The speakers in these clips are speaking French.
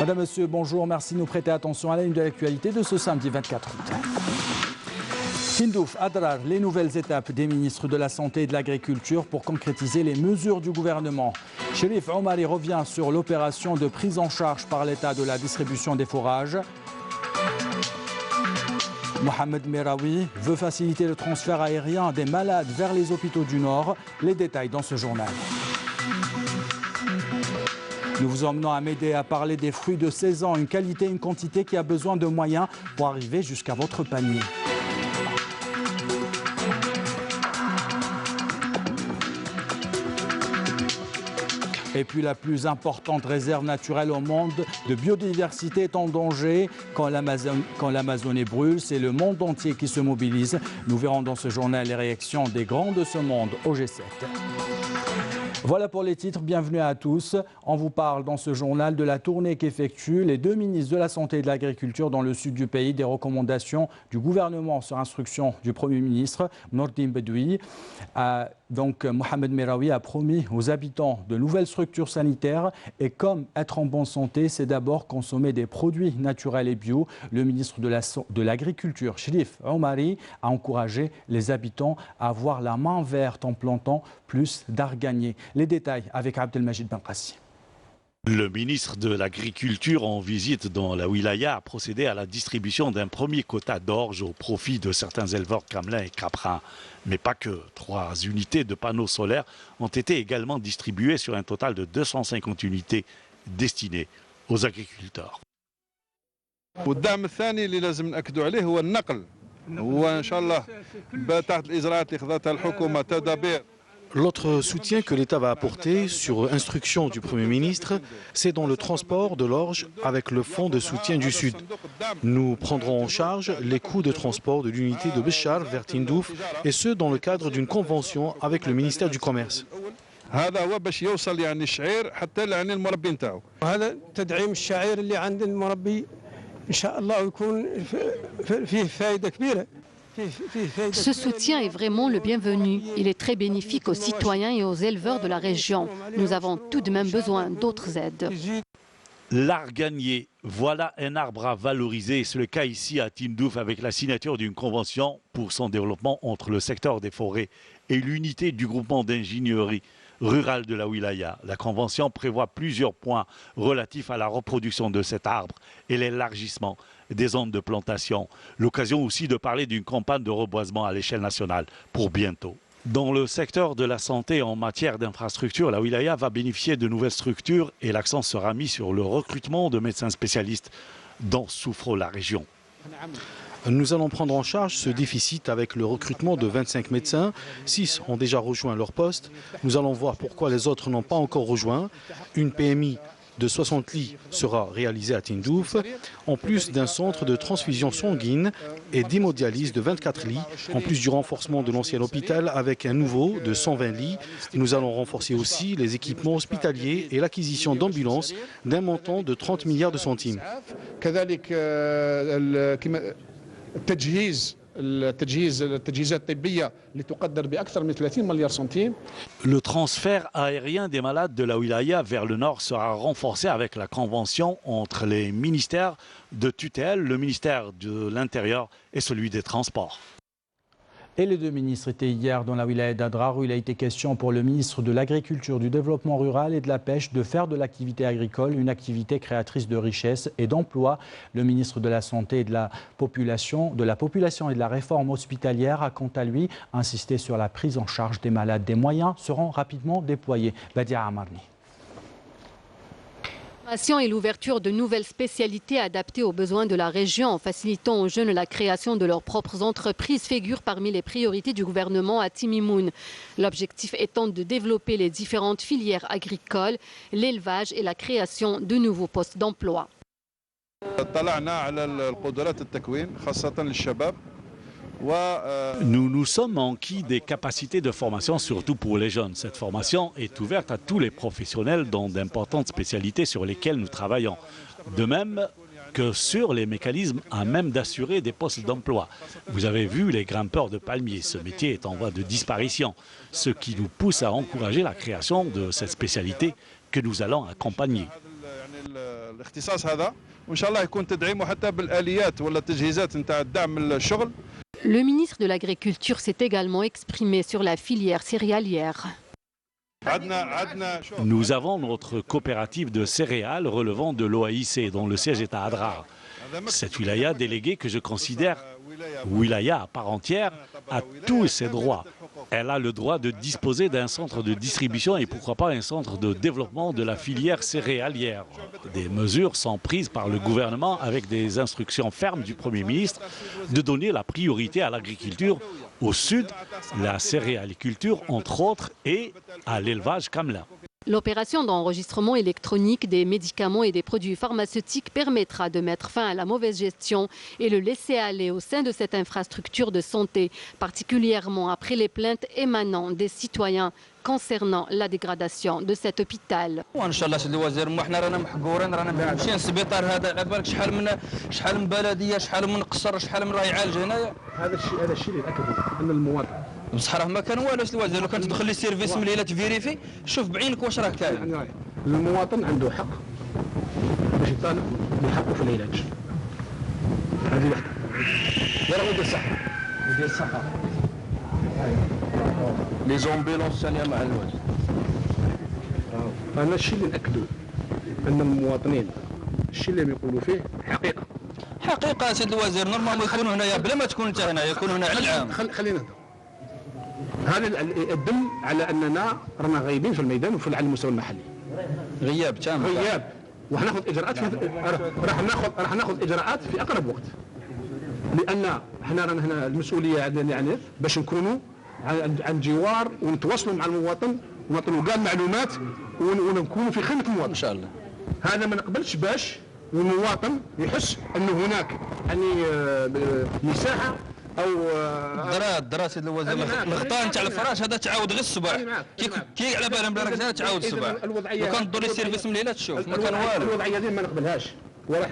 Madame, Monsieur, bonjour, merci de nous prêter attention à la une de l'actualité de ce samedi 24 août. Tindouf, Adrar, les nouvelles étapes des ministres de la Santé et de l'Agriculture pour concrétiser les mesures du gouvernement. Cherif Omari revient sur l'opération de prise en charge par l'État de la distribution des fourrages. Mohamed Meraoui veut faciliter le transfert aérien des malades vers les hôpitaux du Nord. Les détails dans ce journal. Nous vous emmenons à Médé à parler des fruits de saison, une qualité, une quantité qui a besoin de moyens pour arriver jusqu'à votre panier. Et puis la plus importante réserve naturelle au monde de biodiversité est en danger. Quand l'Amazonie brûle, c'est le monde entier qui se mobilise. Nous verrons dans ce journal les réactions des grands de ce monde au G7. Voilà pour les titres, bienvenue à tous. On vous parle dans ce journal de la tournée qu'effectuent les deux ministres de la Santé et de l'Agriculture dans le sud du pays, des recommandations du gouvernement sur instruction du Premier ministre, Nordine Bedoui. Donc Mohamed Meraoui a promis aux habitants de nouvelles structures sanitaires et comme être en bonne santé, c'est d'abord consommer des produits naturels et bio. Le ministre de l'Agriculture, Cherif Omari, a encouragé les habitants à avoir la main verte en plantant plus d'arganiers. Les détails avec Abdelmajid Benqassi. Le ministre de l'Agriculture en visite dans la wilaya a procédé à la distribution d'un premier quota d'orge au profit de certains éleveurs camelins et caprins. Mais pas que. 3 unités de panneaux solaires ont été également distribuées sur un total de 250 unités destinées aux agriculteurs. والدعم الثاني اللي لازم نأكدوا عليه هو النقل هو إن شاء الله تحت الإجراءات اللي خذتها الحكومة تدابير. L'autre soutien que l'État va apporter, sur instruction du Premier ministre, c'est dans le transport de l'orge avec le fonds de soutien du Sud. Nous prendrons en charge les coûts de transport de l'unité de Béchar vers Tindouf, et ce dans le cadre d'une convention avec le ministère du Commerce. هذا هو باش يوصل يعني الشعير حتى لعين المربي نتاعو. هذا تدعيم الشعير اللي عند المربي إن شاء الله يكون فيه فائدة كبيرة. Ce soutien est vraiment le bienvenu. Il est très bénéfique aux citoyens et aux éleveurs de la région. Nous avons tout de même besoin d'autres aides. L'arganier, voilà un arbre à valoriser. C'est le cas ici à Tindouf avec la signature d'une convention pour son développement entre le secteur des forêts et l'unité du groupement d'ingénierie rurale de la wilaya. La convention prévoit plusieurs points relatifs à la reproduction de cet arbre et l'élargissement des zones de plantation. L'occasion aussi de parler d'une campagne de reboisement à l'échelle nationale pour bientôt. Dans le secteur de la santé en matière d'infrastructure, la wilaya va bénéficier de nouvelles structures et l'accent sera mis sur le recrutement de médecins spécialistes dont souffre la région. Nous allons prendre en charge ce déficit avec le recrutement de 25 médecins. 6 ont déjà rejoint leur poste. Nous allons voir pourquoi les autres n'ont pas encore rejoint. Une PMI de 60 lits sera réalisée à Tindouf, en plus d'un centre de transfusion sanguine et d'hémodialyse de 24 lits, en plus du renforcement de l'ancien hôpital avec un nouveau de 120 lits. Nous allons renforcer aussi les équipements hospitaliers et l'acquisition d'ambulances d'un montant de 30 milliards de centimes. Le transfert aérien des malades de la wilaya vers le nord sera renforcé avec la convention entre les ministères de tutelle, le ministère de l'Intérieur et celui des Transports. Et les deux ministres étaient hier dans la wilaya d'Adrar où il a été question pour le ministre de l'Agriculture, du Développement rural et de la Pêche de faire de l'activité agricole une activité créatrice de richesse et d'emploi. Le ministre de la Santé et de la Population et de la Réforme hospitalière a quant à lui insisté sur la prise en charge des malades. Des moyens seront rapidement déployés. Badia Amarni. Et l'ouverture de nouvelles spécialités adaptées aux besoins de la région en facilitant aux jeunes la création de leurs propres entreprises figurent parmi les priorités du gouvernement à Timimoun. L'objectif étant de développer les différentes filières agricoles, l'élevage et la création de nouveaux postes d'emploi. Nous nous sommes enquis des capacités de formation, surtout pour les jeunes. Cette formation est ouverte à tous les professionnels dans d'importantes spécialités sur lesquelles nous travaillons. De même que sur les mécanismes à même d'assurer des postes d'emploi. Vous avez vu les grimpeurs de palmiers. Ce métier est en voie de disparition, ce qui nous pousse à encourager la création de cette spécialité que nous allons accompagner. الاختصاص هذا وان شاء الله يكون تدعيمه حتى بالاليات ولا التجهيزات نتاع الدعم الشغل. Le ministre de l'Agriculture s'est également exprimé sur la filière céréalière. Nous avons notre coopérative de céréales relevant de l'OAIC, dont le siège est à Adrar. Cette wilaya déléguée que je considère wilaya à part entière a tous ses droits. Elle a le droit de disposer d'un centre de distribution et pourquoi pas un centre de développement de la filière céréalière. Des mesures sont prises par le gouvernement avec des instructions fermes du Premier ministre de donner la priorité à l'agriculture au sud, la céréaliculture entre autres et à l'élevage camelin. L'opération d'enregistrement électronique des médicaments et des produits pharmaceutiques permettra de mettre fin à la mauvaise gestion et le laisser-aller au sein de cette infrastructure de santé, particulièrement après les plaintes émanant des citoyens concernant la dégradation de cet hôpital. بصح راه ما كان والو سي الوزير لو كان تدخل لي سيرفيس من الليله تفيريفي شوف بعينك واش راه كاين. المواطن عنده حق باش يطالب بحقه في العلاج. هذه وحده. يا راه ودير الصحه ودير الصحه. لي زومبيلونس ثانيه مع الوزير. انا الشيء اللي ناكدو ان المواطنين الشيء اللي يقولوا فيه حقيقه. حقيقه سيد الوزير نورمالمون يكونوا هنايا بلا ما تكون انت هنا يكونوا هنا على العام. خلينا هذا يدل على اننا رانا غايبين في الميدان وفي على المستوى المحلي. غياب تام. غياب وحناخذ اجراءات راح ناخذ اجراءات في اقرب وقت. لان احنا رانا هنا المسؤوليه عندنا يعني باش نكونوا عن جوار ونتواصلوا مع المواطن ونعطوا كاع المعلومات ونكونوا في خدمه المواطن. ان شاء الله. هذا ما نقبلش باش المواطن يحس انه هناك يعني مساحه او درا سيد الوزير الغطاء نتاع الفراش هذا تعاود غير الصباح كي على بالهم بلا راك تعاود الصباح لو كان تدور لي سيرفيس من الليله تشوف ما كان والو. الوضعيه دي ما نقبلهاش وراح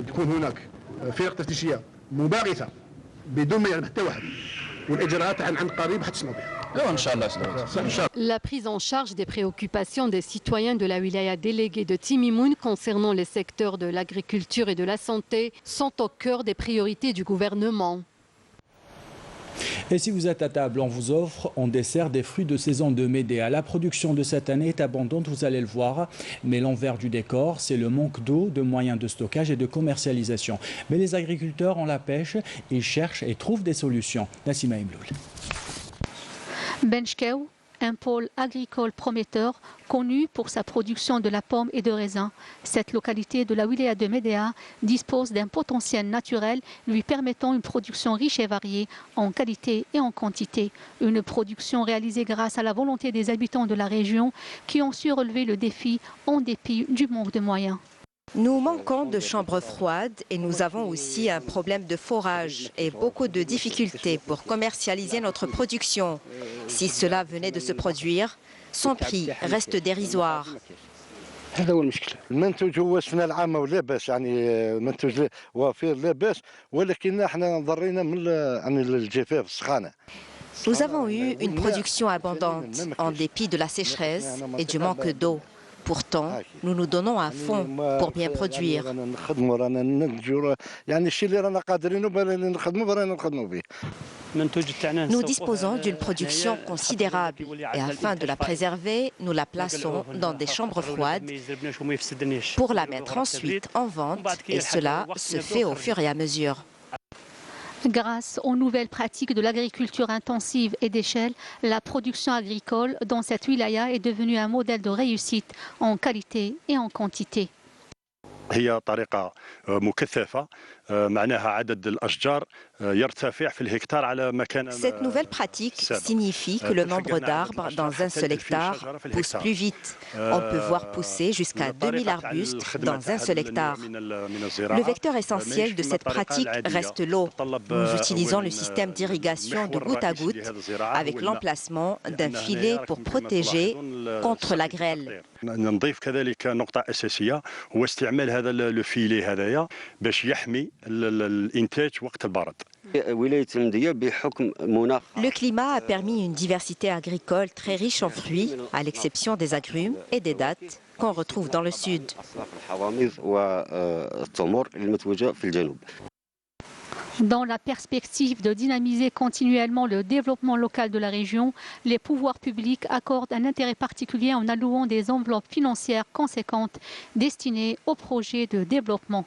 تكون هناك فرق تفتيشيه مباغته بدون ما يعلم حتى واحد والاجراءات عن قريب حتسمعوا بها. La prise en charge des préoccupations des citoyens de la wilaya déléguée de Timimoun concernant les secteurs de l'agriculture et de la santé sont au cœur des priorités du gouvernement. Et si vous êtes à table, on vous offre en dessert des fruits de saison de Médéa. La production de cette année est abondante, vous allez le voir. Mais l'envers du décor, c'est le manque d'eau, de moyens de stockage et de commercialisation. Mais les agriculteurs ont la pêche, ils cherchent et trouvent des solutions. Nassima Imloul. Benchkeu, un pôle agricole prometteur connu pour sa production de la pomme et de raisin. Cette localité de la wilaya de Médéa dispose d'un potentiel naturel lui permettant une production riche et variée en qualité et en quantité. Une production réalisée grâce à la volonté des habitants de la région qui ont su relever le défi en dépit du manque de moyens. Nous manquons de chambres froides et nous avons aussi un problème de forage et beaucoup de difficultés pour commercialiser notre production. Si cela venait de se produire, son prix reste dérisoire. هذا هو المشكل. المنتوج هو السنه العامه ولا باس يعني منتوج وفير لا باس ولكن احنا ضرينا من الجفاف السخانه. Nous avons eu une production abondante en dépit de la sécheresse et du manque d'eau. Pourtant, nous nous donnons à fond pour bien produire. Nous disposons d'une production considérable et afin de la préserver, nous la plaçons dans des chambres froides pour la mettre ensuite en vente et cela se fait au fur et à mesure. Grâce aux nouvelles pratiques de l'agriculture intensive et d'échelle, la production agricole dans cette wilaya est devenue un modèle de réussite en qualité et en quantité. هي طريقة مكثفة معناها عدد الأشجار يرتفع في الهكتار على مكان. Cette nouvelle pratique signifie que le nombre d'arbres dans un seul hectare pousse plus vite. On peut voir pousser jusqu'à 2000 arbustes dans un seul hectare. Le vecteur essentiel de cette pratique reste l'eau. Nous utilisons le système d'irrigation de goutte à goutte avec l'emplacement d'un filet pour protéger contre la grêle. نضيف كذلك نقطة أساسية هو استعمال هذا لو فيلي هذايا باش يحمي الانتاج وقت البرد. Le climat a permis une diversité agricole très riche en fruits, à l'exception des agrumes et des dattes qu'on retrouve dans le sud. Dans la perspective de dynamiser continuellement le développement local de la région, les pouvoirs publics accordent un intérêt particulier en allouant des enveloppes financières conséquentes destinées aux projets de développement.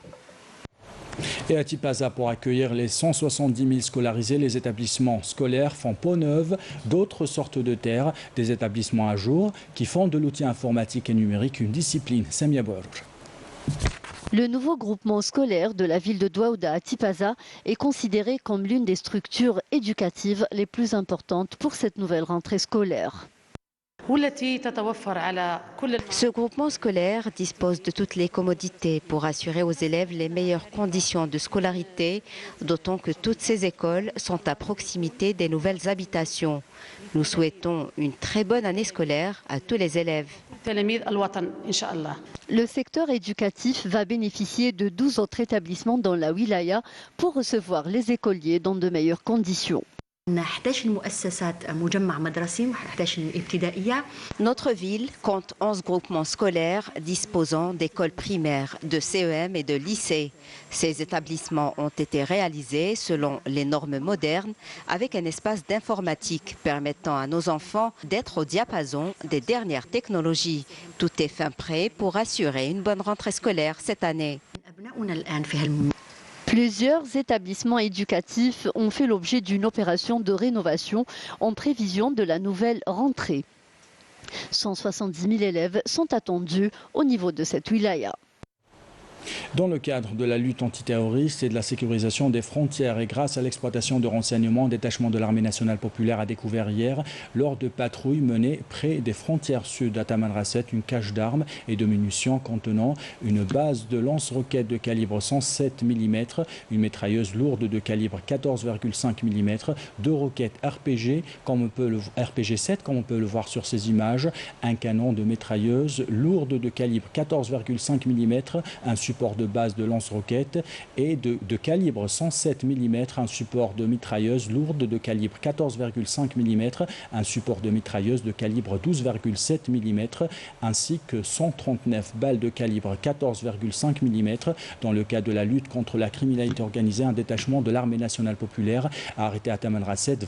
Et à Tipaza, pour accueillir les 170 000 scolarisés, les établissements scolaires font peau neuve d'autres sortes de terres, des établissements à jour qui font de l'outil informatique et numérique une discipline. Samia Bouarouj. Le nouveau groupement scolaire de la ville de Douaouda à Tipaza est considéré comme l'une des structures éducatives les plus importantes pour cette nouvelle rentrée scolaire. Ce groupement scolaire dispose de toutes les commodités pour assurer aux élèves les meilleures conditions de scolarité, d'autant que toutes ces écoles sont à proximité des nouvelles habitations. Nous souhaitons une très bonne année scolaire à tous les élèves. Le secteur éducatif va bénéficier de 12 autres établissements dans la wilaya pour recevoir les écoliers dans de meilleures conditions. Notre ville compte 11 groupements scolaires disposant d'écoles primaires, de CEM et de lycées. Ces établissements ont été réalisés selon les normes modernes avec un espace d'informatique permettant à nos enfants d'être au diapason des dernières technologies. Tout est fin prêt pour assurer une bonne rentrée scolaire cette année. Plusieurs établissements éducatifs ont fait l'objet d'une opération de rénovation en prévision de la nouvelle rentrée. 170 000 élèves sont attendus au niveau de cette wilaya. Dans le cadre de la lutte antiterroriste et de la sécurisation des frontières et grâce à l'exploitation de renseignements, un détachement de l'armée nationale populaire a découvert hier, lors de patrouilles menées près des frontières sud à Tamanrasset, une cache d'armes et de munitions contenant une base de lance-roquettes de calibre 107 mm, une mitrailleuse lourde de calibre 14,5 mm, deux roquettes RPG, RPG-7 comme on peut le voir sur ces images, un canon de mitrailleuse lourde de calibre 14,5 mm, un support de base de lance-roquettes et de calibre 107 mm, un support de mitrailleuse lourde de calibre 14,5 mm, un support de mitrailleuse de calibre 12,7 mm, ainsi que 139 balles de calibre 14,5 mm. Dans le cadre de la lutte contre la criminalité organisée, un détachement de l'armée nationale populaire a arrêté à Tamanrasset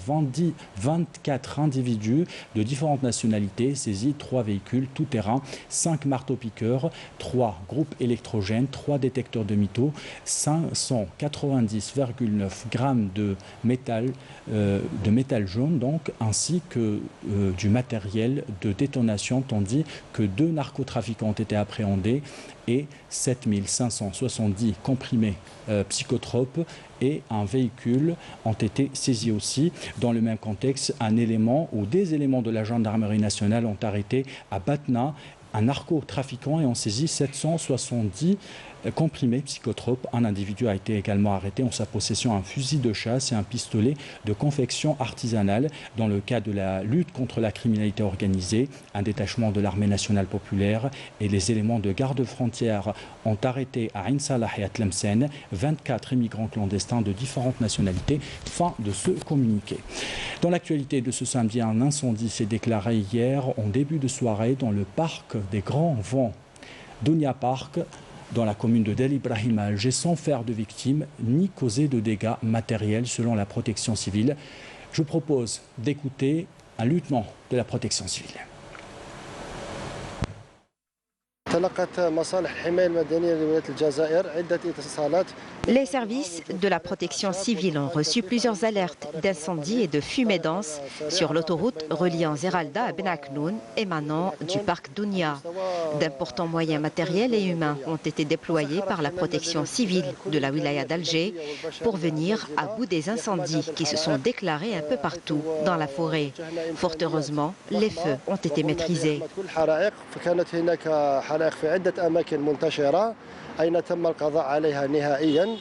24 individus de différentes nationalités, saisi 3 véhicules tout-terrain, 5 marteaux-piqueurs, 3 groupes électrogènes, 3 détecteurs de métaux, 590,9 grammes de métal jaune, donc, ainsi que du matériel de détonation, tandis que 2 narcotrafiquants ont été appréhendés et 7570 comprimés psychotropes et un véhicule ont été saisis aussi. Dans le même contexte, un élément ou des éléments de la gendarmerie nationale ont arrêté à Batna un narcotrafiquant et ont saisi 770 comprimés psychotropes. Un individu a été également arrêté en sa possession un fusil de chasse et un pistolet de confection artisanale. Dans le cadre de la lutte contre la criminalité organisée, un détachement de l'armée nationale populaire et les éléments de garde-frontières ont arrêté à Ain Salah et à Tlemcen 24 immigrants clandestins de différentes nationalités. Fin de ce communiqué. Dans l'actualité de ce samedi, un incendie s'est déclaré hier en début de soirée dans le parc des Grands Vents, Dunia Park, dans la commune de Del Ibrahim à Alger, sans faire de victimes ni causer de dégâts matériels selon la protection civile. Je propose d'écouter un lieutenant de la protection civile. Les services de la protection civile ont reçu plusieurs alertes d'incendie et de fumée dense sur l'autoroute reliant Zeralda à Ben Aknoun, émanant du parc Dunia. D'importants moyens matériels et humains ont été déployés par la protection civile de la wilaya d'Alger pour venir à bout des incendies qui se sont déclarés un peu partout dans la forêt. Fort heureusement, les feux ont été maîtrisés. في عدة أماكن منتشرة أين تم القضاء عليها نهائيا.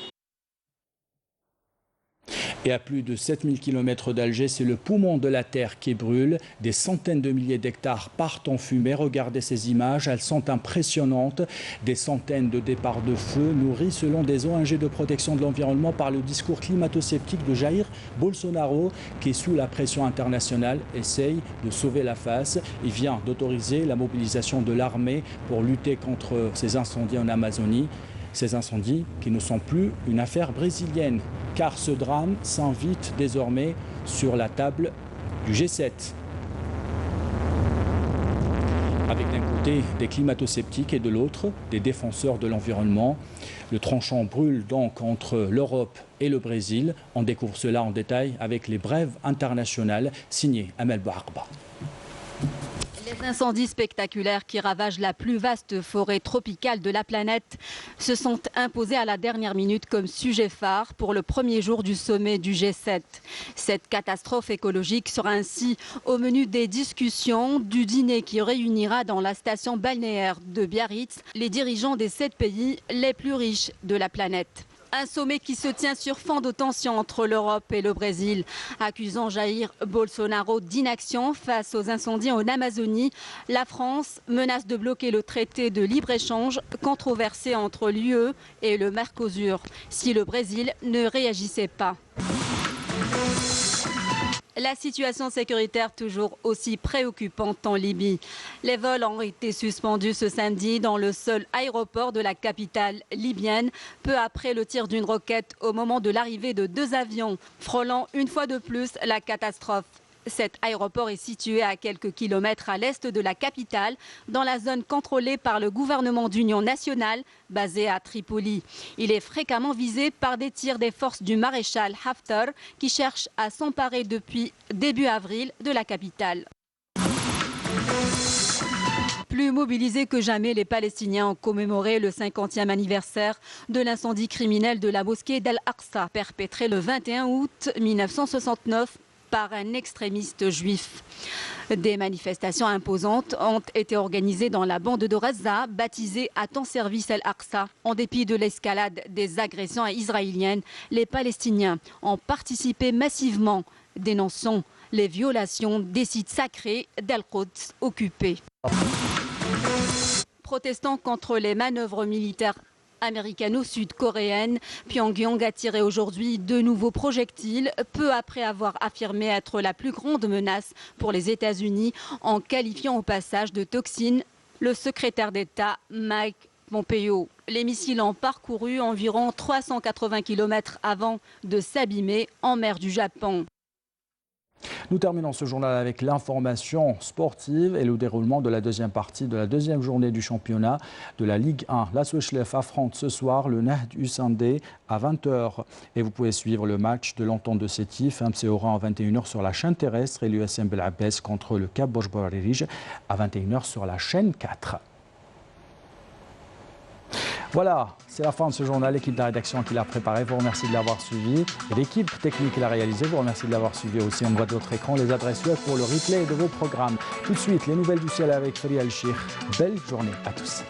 Et à plus de 7000 km d'Alger, c'est le poumon de la terre qui brûle. Des centaines de milliers d'hectares partent en fumée. Regardez ces images, elles sont impressionnantes. Des centaines de départs de feu nourris selon des ONG de protection de l'environnement par le discours climato-sceptique de Jair Bolsonaro qui, sous la pression internationale, essaye de sauver la face. Il vient d'autoriser la mobilisation de l'armée pour lutter contre ces incendies en Amazonie. Ces incendies qui ne sont plus une affaire brésilienne, car ce drame s'invite désormais sur la table du G7. Avec d'un côté des climato-sceptiques et de l'autre des défenseurs de l'environnement. Le tranchant brûle donc entre l'Europe et le Brésil. On découvre cela en détail avec les brèves internationales signées Amel Bouarba. Les incendies spectaculaires qui ravagent la plus vaste forêt tropicale de la planète se sont imposés à la dernière minute comme sujet phare pour le premier jour du sommet du G7. Cette catastrophe écologique sera ainsi au menu des discussions du dîner qui réunira dans la station balnéaire de Biarritz les dirigeants des 7 pays les plus riches de la planète. Un sommet qui se tient sur fond de tension entre l'Europe et le Brésil, accusant Jair Bolsonaro d'inaction face aux incendies en Amazonie. La France menace de bloquer le traité de libre-échange controversé entre l'UE et le Mercosur si le Brésil ne réagissait pas. La situation sécuritaire toujours aussi préoccupante en Libye. Les vols ont été suspendus ce samedi dans le seul aéroport de la capitale libyenne, peu après le tir d'une roquette au moment de l'arrivée de 2 avions, frôlant une fois de plus la catastrophe. Cet aéroport est situé à quelques kilomètres à l'est de la capitale, dans la zone contrôlée par le gouvernement d'union nationale, basé à Tripoli. Il est fréquemment visé par des tirs des forces du maréchal Haftar, qui cherchent à s'emparer depuis début avril de la capitale. Plus mobilisés que jamais, les Palestiniens ont commémoré le 50e anniversaire de l'incendie criminel de la mosquée d'Al-Aqsa, perpétré le 21 août 1969 par un extrémiste juif. Des manifestations imposantes ont été organisées dans la bande de Gaza, baptisée à ton service Al-Aqsa. En dépit de l'escalade des agressions israéliennes, les Palestiniens ont participé massivement, dénonçant les violations des sites sacrés d'Al-Quds occupés. Protestant contre les manœuvres militaires américano-sud-coréenne, Pyongyang a tiré aujourd'hui 2 nouveaux projectiles, peu après avoir affirmé être la plus grande menace pour les États-Unis, en qualifiant au passage de toxine le secrétaire d'État Mike Pompeo. Les missiles ont parcouru environ 380 km avant de s'abîmer en mer du Japon. Nous terminons ce journal avec l'information sportive et le déroulement de la deuxième partie de la deuxième journée du championnat de la Ligue 1. La Souchlef affronte ce soir le Nahd Usandé à 20h. Et vous pouvez suivre le match de l'entente de Sétif, MC Oran à 21h sur la chaîne terrestre et l'USM Belabès contre le Cap Bojborij à 21h sur la chaîne 4. Voilà, c'est la fin de ce journal. L'équipe de la rédaction qui l'a préparé vous remercie de l'avoir suivi. Et l'équipe technique qui l'a réalisé vous remercie de l'avoir suivi aussi. On voit de votre écran les adresses web pour le replay de vos programmes. Tout de suite, les nouvelles du ciel avec Fria El-Chir. Belle journée à tous.